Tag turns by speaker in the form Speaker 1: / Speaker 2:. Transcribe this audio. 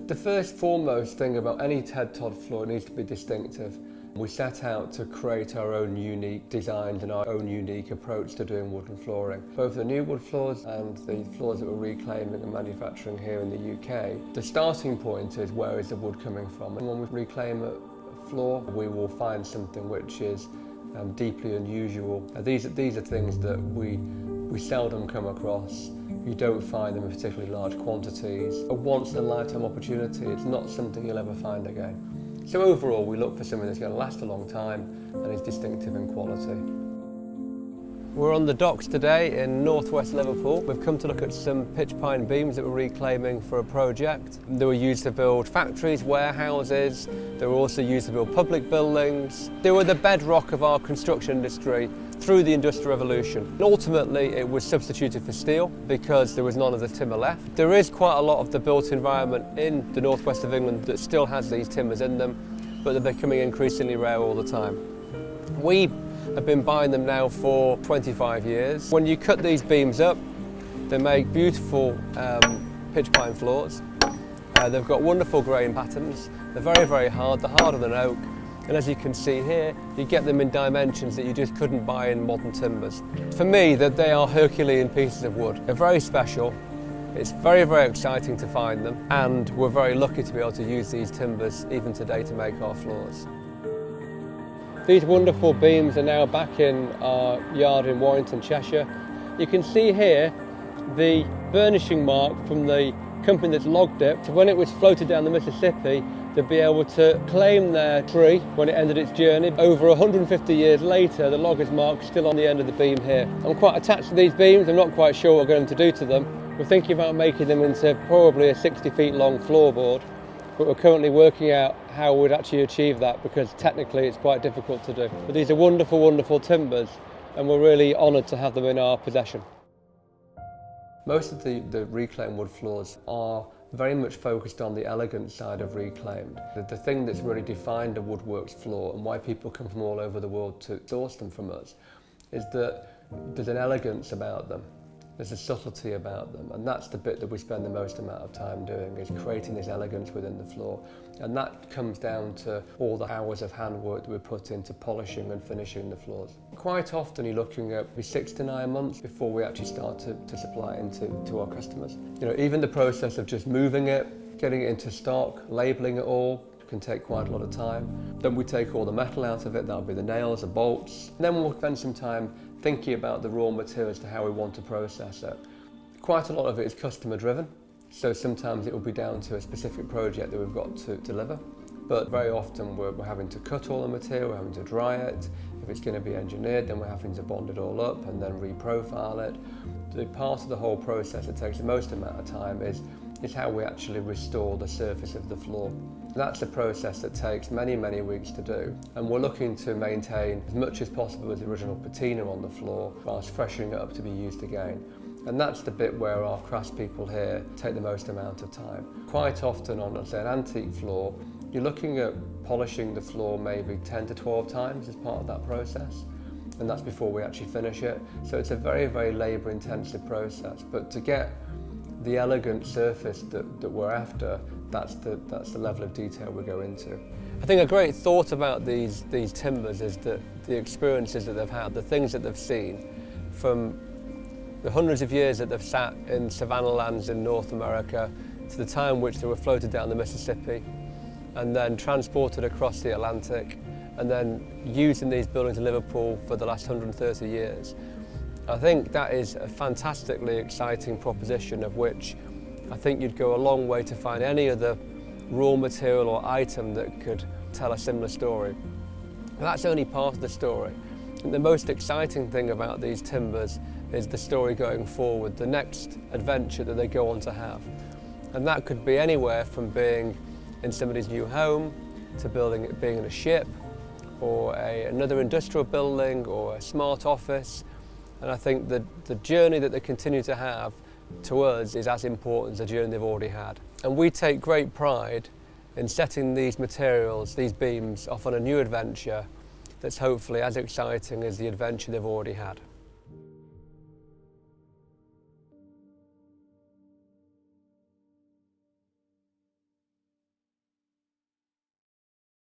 Speaker 1: The first foremost thing about any Todd floor, it needs to be distinctive. We set out to create our own unique designs and our own unique approach to doing wooden flooring. Both the new wood floors and the floors that we're reclaiming and manufacturing here in the UK, the starting point is where is the wood coming from. And when we reclaim a floor, we will find something which is deeply unusual. These are things that we seldom come across. You don't find them in particularly large quantities. A once-in-a-lifetime opportunity, it's not something you'll ever find again. So overall, we look for something that's going to last a long time and is distinctive in quality. We're on the docks today in northwest Liverpool. We've come to look at some pitch pine beams that we're reclaiming for a project. They were used to build factories, warehouses. They were also used to build public buildings. They were the bedrock of our construction industry through the Industrial Revolution. Ultimately, it was substituted for steel because there was none of the timber left. There is quite a lot of the built environment in the northwest of England that still has these timbers in them, but they're becoming increasingly rare all the time. We have been buying them now for 25 years. When you cut these beams up, they make beautiful pitch pine floors. They've got wonderful grain patterns. They're very, very hard. They're harder than oak. And as you can see here, you get them in dimensions that you just couldn't buy in modern timbers. For me, that they are Herculean pieces of wood. They're very special. It's very, very exciting to find them. And we're very lucky to be able to use these timbers even today to make our floors. These wonderful beams are now back in our yard in Warrington, Cheshire. You can see here the burnishing mark from the company that's logged it. So when it was floated down the Mississippi, they'd be able to claim their tree when it ended its journey. Over 150 years later, the logger's mark's still on the end of the beam here. I'm quite attached to these beams. I'm not quite sure what we're going to do to them. We're thinking about making them into probably a 60 feet long floorboard, but we're currently working out how we'd actually achieve that because technically it's quite difficult to do. But these are wonderful, wonderful timbers, and we're really honoured to have them in our possession. Most of the reclaimed wood floors are very much focused on the elegant side of reclaimed. The thing that's really defined a Woodworks floor and why people come from all over the world to source them from us is that there's an elegance about them. There's a subtlety about them, and that's the bit that we spend the most amount of time doing, is creating this elegance within the floor. And that comes down to all the hours of handwork that we put into polishing and finishing the floors. Quite often you're looking at 6 to 9 months before we actually start to supply it to our customers. You know, even the process of just moving it, getting it into stock, labelling it all, can take quite a lot of time. Then we take all the metal out of it, that'll be the nails, the bolts. And then we'll spend some time thinking about the raw materials to how we want to process it. Quite a lot of it is customer driven, so sometimes it will be down to a specific project that we've got to deliver. But very often we're having to cut all the material, we're having to dry it. If it's going to be engineered, then we're having to bond it all up and then reprofile it. The part of the whole process that takes the most amount of time is how we actually restore the surface of the floor. That's a process that takes many, many weeks to do, and we're looking to maintain as much as possible of the original patina on the floor whilst freshening it up to be used again. And that's the bit where our craftspeople here take the most amount of time. Quite often on, say, an antique floor, you're looking at polishing the floor maybe 10 to 12 times as part of that process, and that's before we actually finish it. So it's a very, very labour-intensive process, but to get the elegant surface that we're after, that's the level of detail we go into. I think a great thought about these timbers is that the experiences that they've had, the things that they've seen, from the hundreds of years that they've sat in savanna lands in North America to the time which they were floated down the Mississippi and then transported across the Atlantic and then used in these buildings in Liverpool for the last 130 years. I think that is a fantastically exciting proposition of which I think you'd go a long way to find any other raw material or item that could tell a similar story. And that's only part of the story. And the most exciting thing about these timbers is the story going forward, the next adventure that they go on to have. And that could be anywhere from being in somebody's new home to being in a ship or another industrial building or a smart office. And I think that the journey that they continue to have to us is as important as the journey they've already had. And we take great pride in setting these materials, these beams, off on a new adventure that's hopefully as exciting as the adventure they've already had.